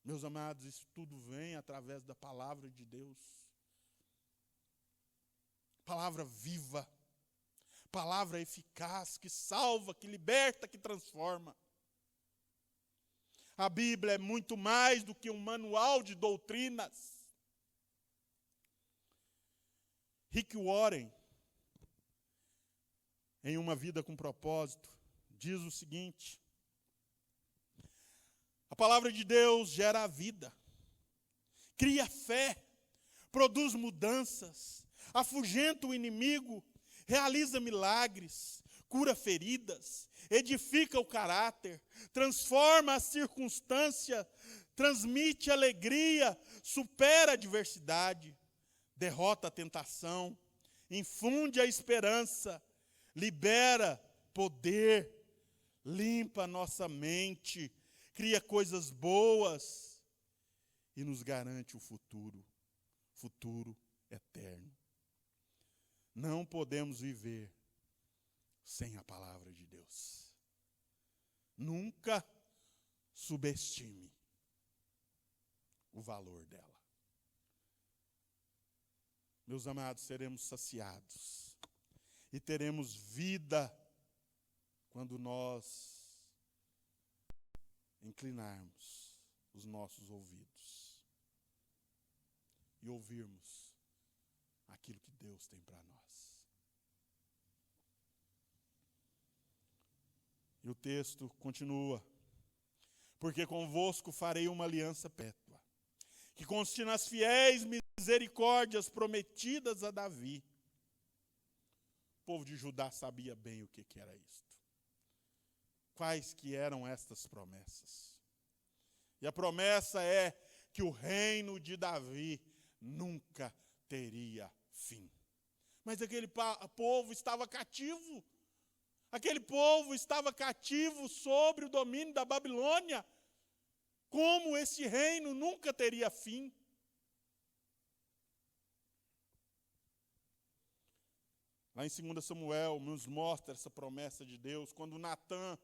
Meus amados, isso tudo vem através da palavra de Deus. Palavra viva. Palavra eficaz, que salva, que liberta, que transforma. A Bíblia é muito mais do que um manual de doutrinas. Rick Warren, em Uma Vida com Propósito, diz o seguinte: a palavra de Deus gera a vida, cria fé, produz mudanças, afugenta o inimigo, realiza milagres, cura feridas, edifica o caráter, transforma a circunstância, transmite alegria, supera a adversidade, derrota a tentação, infunde a esperança, libera poder, limpa a nossa mente, cria coisas boas e nos garante o futuro eterno. Não podemos viver sem a palavra de Deus. Nunca subestime o valor dela. Meus amados, seremos saciados e teremos vida quando nós inclinarmos os nossos ouvidos e ouvirmos aquilo que Deus tem para nós. E o texto continua: porque convosco farei uma aliança perpétua, que conste nas fiéis misericórdias prometidas a Davi. O povo de Judá sabia bem o que era isto. Quais que eram estas promessas? E a promessa é que o reino de Davi nunca teria fim. Mas aquele povo estava cativo. Aquele povo estava cativo sobre o domínio da Babilônia. Como esse reino nunca teria fim? Lá em 2 Samuel nos mostra essa promessa de Deus, quando Natã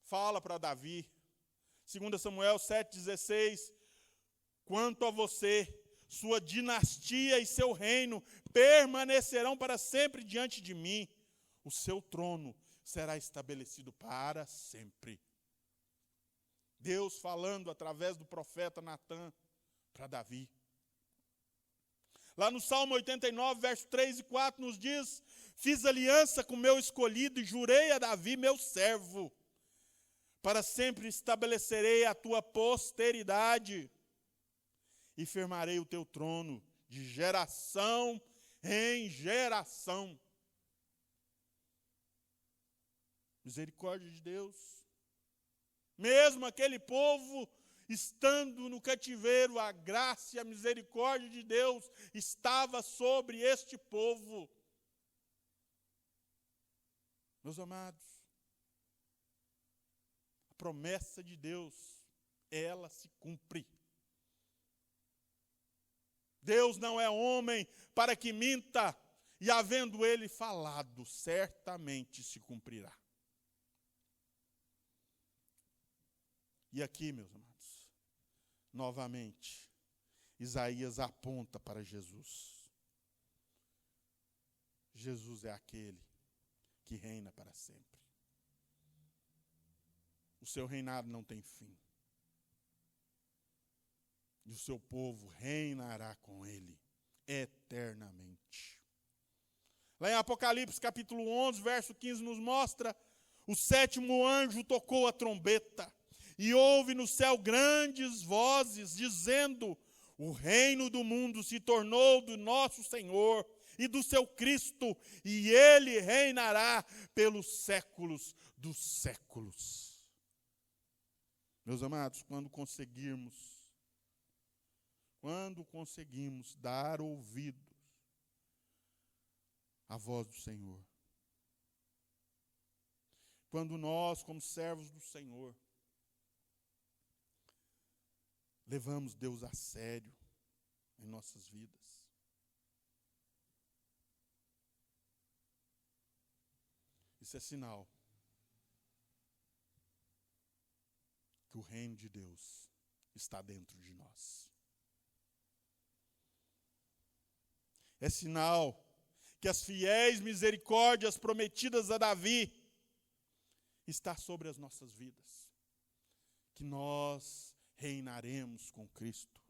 fala para Davi, 2 Samuel 7,16, quanto a você, sua dinastia e seu reino permanecerão para sempre diante de mim, o seu trono será estabelecido para sempre. Deus falando através do profeta Natã para Davi. Lá no Salmo 89, verso 3 e 4 nos diz: fiz aliança com meu escolhido e jurei a Davi, meu servo, para sempre estabelecerei a tua posteridade e firmarei o teu trono de geração em geração. Misericórdia de Deus. Mesmo aquele povo estando no cativeiro, a graça e a misericórdia de Deus estava sobre este povo. Meus amados, a promessa de Deus, ela se cumpre. Deus não é homem para que minta, e havendo ele falado, certamente se cumprirá. E aqui, meus amados, novamente, Isaías aponta para Jesus. Jesus é aquele que reina para sempre. O seu reinado não tem fim. E o seu povo reinará com ele eternamente. Lá em Apocalipse capítulo 11, verso 15, nos mostra: o sétimo anjo tocou a trombeta, e houve no céu grandes vozes, dizendo: o reino do mundo se tornou do nosso Senhor e do seu Cristo, e ele reinará pelos séculos dos séculos. Meus amados, quando conseguimos dar ouvidos à voz do Senhor, quando nós, como servos do Senhor, levamos Deus a sério em nossas vidas, isso é sinal que o reino de Deus está dentro de nós. É sinal que as fiéis misericórdias prometidas a Davi está sobre as nossas vidas, que nós reinaremos com Cristo.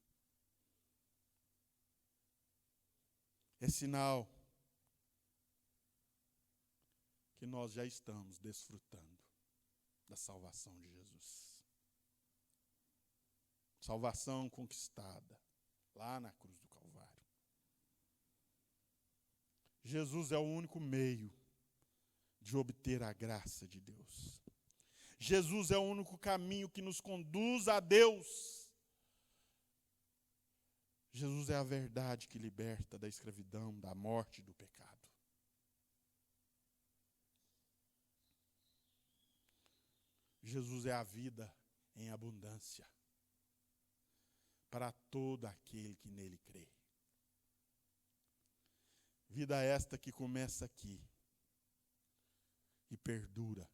É sinal que nós já estamos desfrutando da salvação de Jesus. Salvação conquistada lá na cruz do Calvário. Jesus é o único meio de obter a graça de Deus. Jesus é o único caminho que nos conduz a Deus. Jesus é a verdade que liberta da escravidão, da morte e do pecado. Jesus é a vida em abundância para todo aquele que nele crê. Vida esta que começa aqui e perdura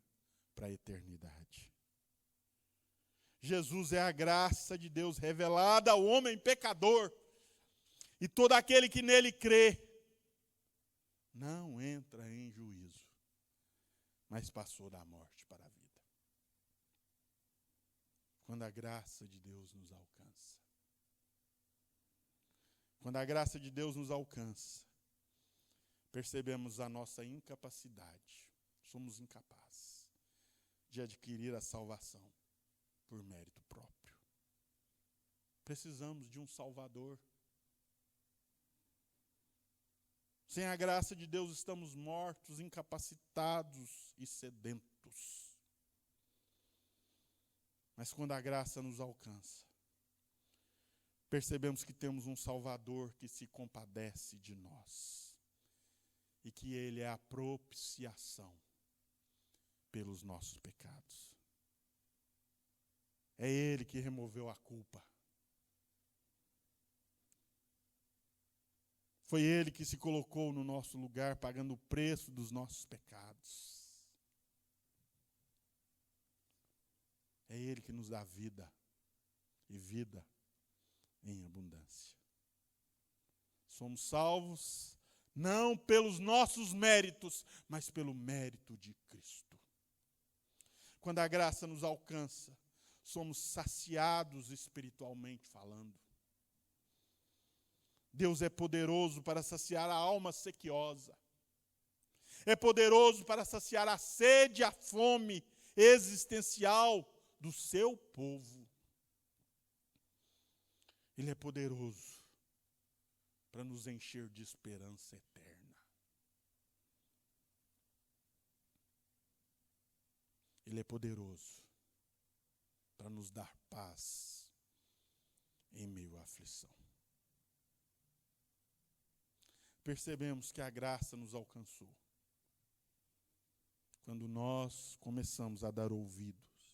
para a eternidade. Jesus é a graça de Deus revelada ao homem pecador. E todo aquele que nele crê não entra em juízo, mas passou da morte para a vida. Quando a graça de Deus nos alcança. Quando a graça de Deus nos alcança, percebemos a nossa incapacidade. Somos incapazes de adquirir a salvação por mérito próprio. Precisamos de um Salvador. Sem a graça de Deus estamos mortos, incapacitados e sedentos. Mas quando a graça nos alcança, percebemos que temos um Salvador que se compadece de nós e que Ele é a propiciação pelos nossos pecados. É Ele que removeu a culpa. Foi Ele que se colocou no nosso lugar, pagando o preço dos nossos pecados. É Ele que nos dá vida, e vida em abundância. Somos salvos não pelos nossos méritos, mas pelo mérito de Cristo. Quando a graça nos alcança, somos saciados espiritualmente falando. Deus é poderoso para saciar a alma sequiosa. É poderoso para saciar a sede e a fome existencial do seu povo. Ele é poderoso para nos encher de esperança eterna. Ele é poderoso para nos dar paz em meio à aflição. Percebemos que a graça nos alcançou quando nós começamos a dar ouvidos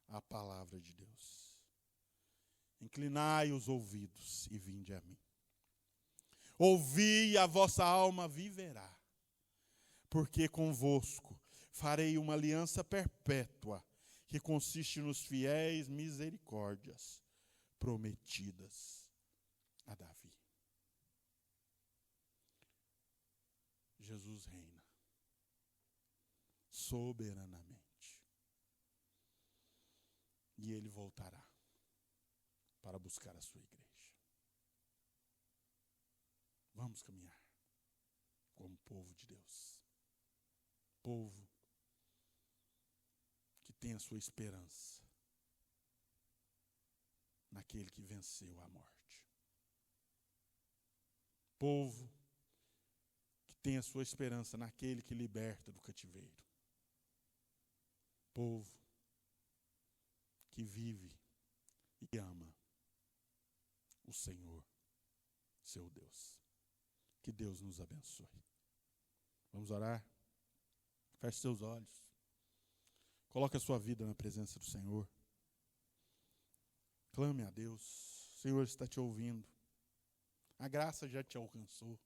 à palavra de Deus. Inclinai os ouvidos e vinde a mim. Ouvi e a vossa alma viverá, porque convosco farei uma aliança perpétua, que consiste nos fiéis misericórdias prometidas a Davi. Jesus reina soberanamente. E Ele voltará para buscar a sua igreja. Vamos caminhar como povo de Deus. Povo que tem a sua esperança naquele que venceu a morte. Povo que tem a sua esperança naquele que liberta do cativeiro. Povo que vive e ama o Senhor, seu Deus. Que Deus nos abençoe. Vamos orar? Feche seus olhos. Coloque a sua vida na presença do Senhor. Clame a Deus. O Senhor está te ouvindo. A graça já te alcançou.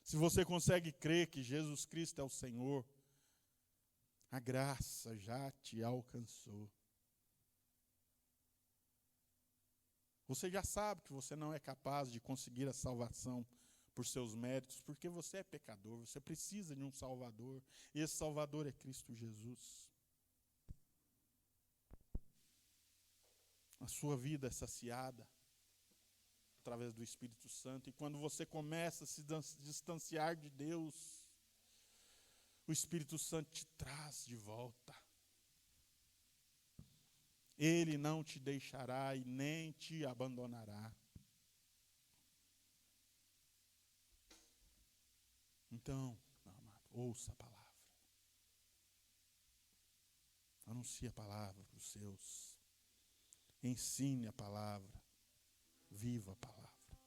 Se você consegue crer que Jesus Cristo é o Senhor, a graça já te alcançou. Você já sabe que você não é capaz de conseguir a salvação por seus méritos, porque você é pecador, você precisa de um Salvador, e esse Salvador é Cristo Jesus. A sua vida é saciada através do Espírito Santo, e quando você começa a se distanciar de Deus, o Espírito Santo te traz de volta. Ele não te deixará e nem te abandonará. Então, meu amado, ouça a palavra. Anuncie a palavra para os seus. Ensine a palavra. Viva a palavra.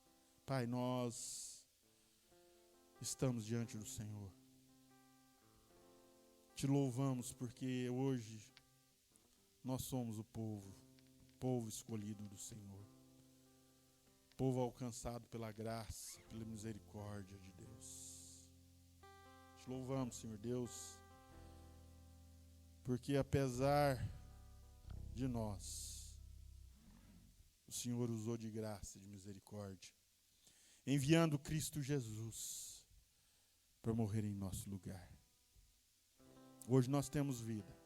Pai, nós estamos diante do Senhor. Te louvamos porque hoje nós somos o povo escolhido do Senhor. Povo alcançado pela graça, pela misericórdia de Deus. Te louvamos, Senhor Deus, porque apesar de nós, o Senhor usou de graça, de misericórdia, enviando Cristo Jesus para morrer em nosso lugar. Hoje nós temos vida,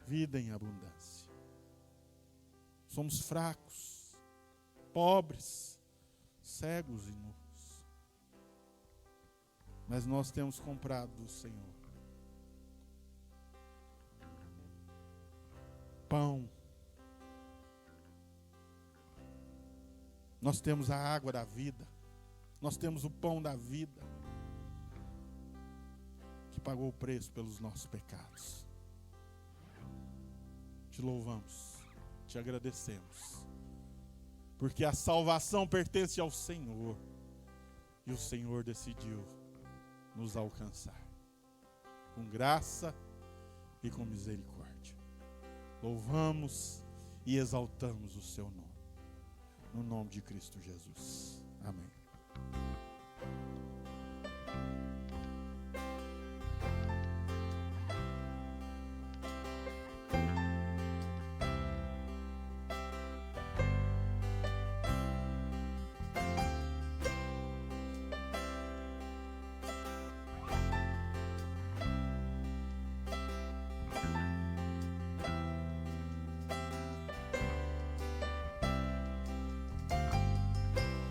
vida em abundância. Somos fracos, pobres, cegos e nus, mas nós temos comprado do Senhor pão, nós temos a água da vida, nós temos o pão da vida, que pagou o preço pelos nossos pecados. Te louvamos, te agradecemos, porque a salvação pertence ao Senhor, e o Senhor decidiu nos alcançar, com graça e com misericórdia. Louvamos e exaltamos o seu nome, no nome de Cristo Jesus. Amém.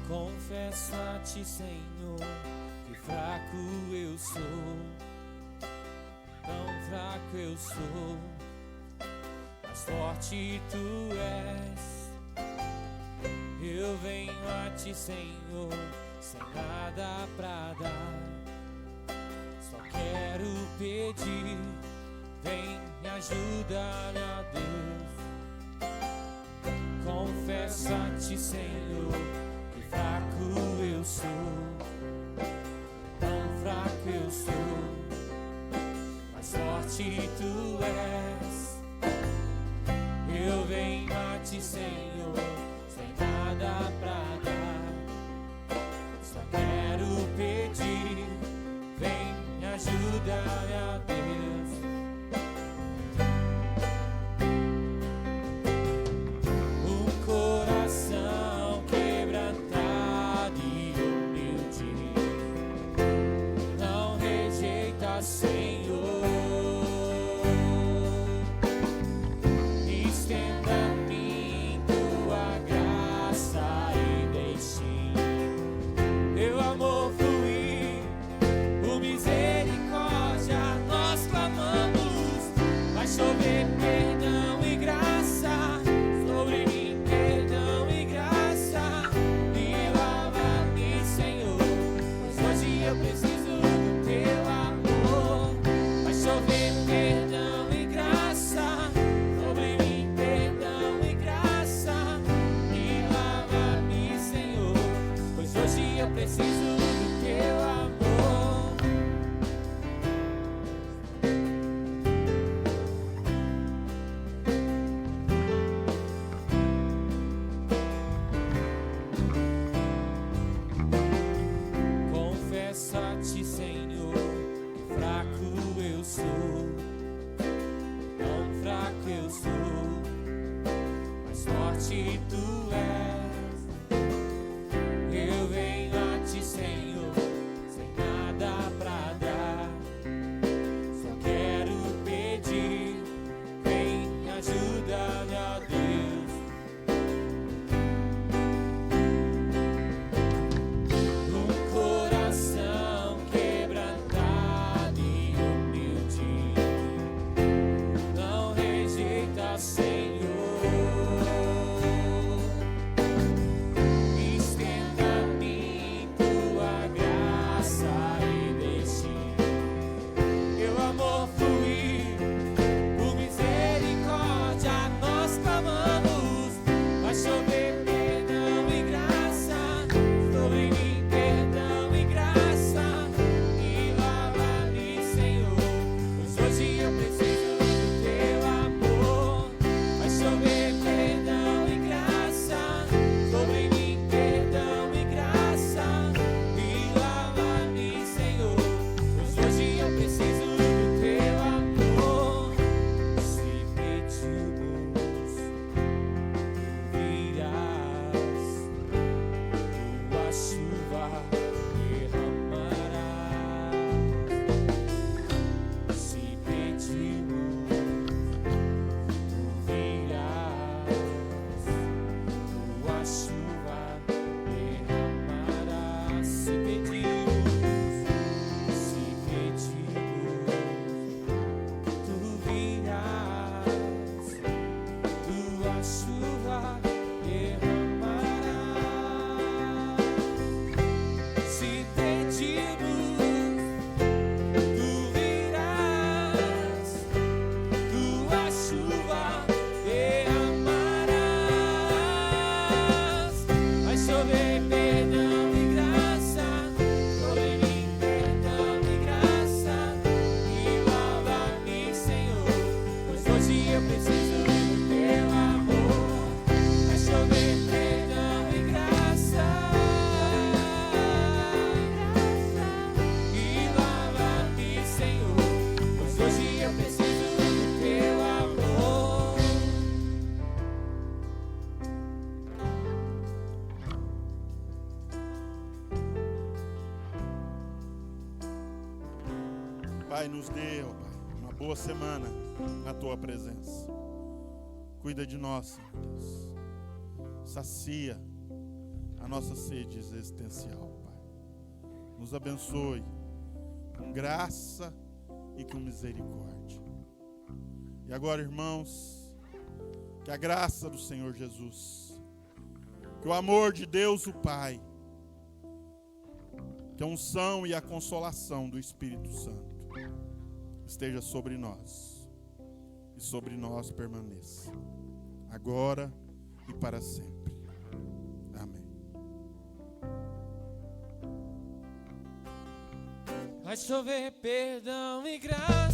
Confesso a ti, Senhor, que fraco eu sou, tão fraco eu sou, mas forte tu és. Eu venho a ti, Senhor, sem nada pra dar, só quero pedir, vem me ajuda-me, ó Deus. Confesso a ti, Senhor, fraco eu sou, tão fraco eu sou, mas forte tu és. Eu venho a ti, Senhor, sem nada pra dar, só quero pedir, vem me ajuda-me, ó Deus. Senhor, perdão e graça, sobre mim perdão e graça, e lava-me, Senhor, pois hoje eu preciso do teu amor. Vai chover perdão e graça, e lava-me, Senhor, pois hoje eu preciso do teu amor. Pai, nos dê, ó Pai, uma boa semana na Tua presença. Cuida de nós, Senhor Deus. Sacia a nossa sede existencial, Pai. Nos abençoe com graça e com misericórdia. E agora, irmãos, que a graça do Senhor Jesus, que o amor de Deus o Pai, que a unção e a consolação do Espírito Santo esteja sobre nós e sobre nós permaneça, agora e para sempre. Amém. Vai chover perdão e graça.